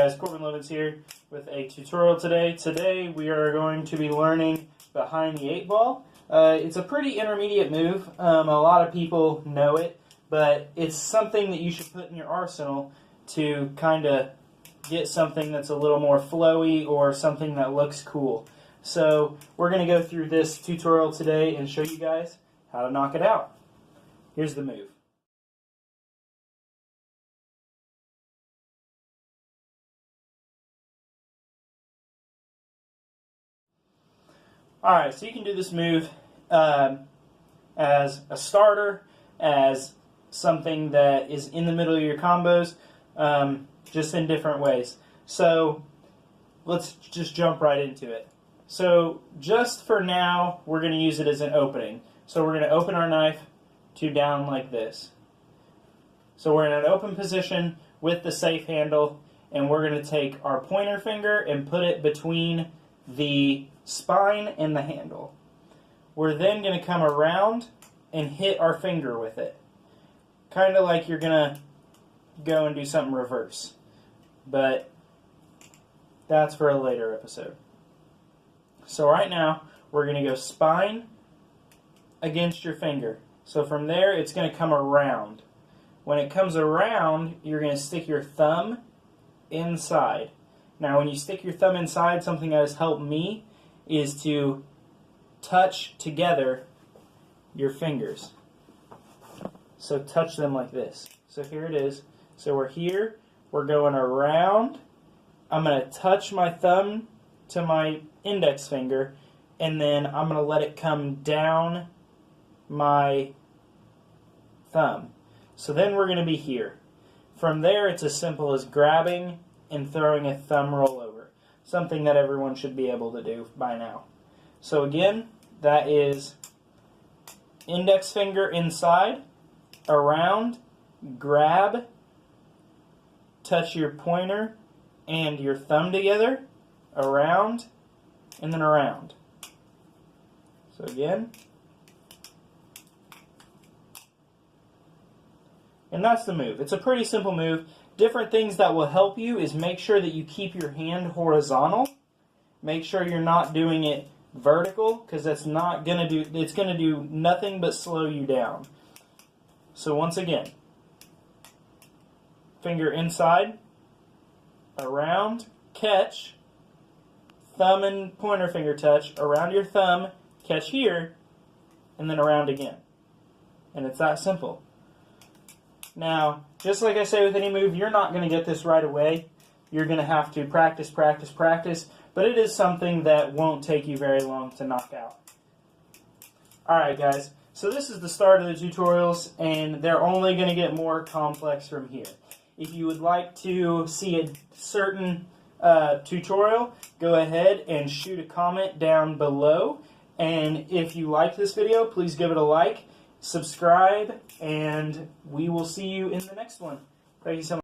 guys, Corbin Lovins here with a tutorial today. Today we are going to be learning behind the 8-ball. It's a pretty intermediate move. A lot of people know it, but it's something that you should put in your arsenal to kind of get something that's a little more flowy or something that looks cool. So we're going to go through this tutorial today and show you guys how to knock it out. Here's the move. Alright, so you can do this move as a starter, as something that is in the middle of your combos, just in different ways. So let's just jump right into it. So just for now, we're going to use it as an opening. So we're going to open our knife to down like this. So we're in an open position with the safe handle, and we're going to take our pointer finger and put it between the spine and the handle. We're then going to come around and hit our finger with it. Kind of like you're going to go and do something reverse. But that's for a later episode. So right now, we're going to go spine against your finger. So from there, it's going to come around. When it comes around, you're going to stick your thumb inside. Now, when you stick your thumb inside, something that has helped me is to touch together your fingers. So touch them like this. So here it is. So we're here. We're going around. I'm going to touch my thumb to my index finger, and then I'm going to let it come down my thumb. So then we're going to be here. From there, it's as simple as grabbing and throwing a thumb roll over. Something that everyone should be able to do by now. So again, that is index finger inside, around, grab, touch your pointer and your thumb together, around, and then around. So again. And that's the move. It's a pretty simple move. Different things that will help you is make sure that you keep your hand horizontal. Make sure you're not doing it vertical, because that's not going to do, it's going to do nothing but slow you down. So once again, finger inside, around, catch, thumb and pointer finger touch, around your thumb, catch here, and then around again. And it's that simple. Now, just like I say with any move, you're not going to get this right away. You're going to have to practice, practice, practice, but it is something that won't take you very long to knock out. Alright guys, so this is the start of the tutorials, and they're only going to get more complex from here. If you would like to see a certain tutorial, go ahead and shoot a comment down below, and if you like this video, please give it a like. Subscribe, and we will see you in the next one. Thank you so much.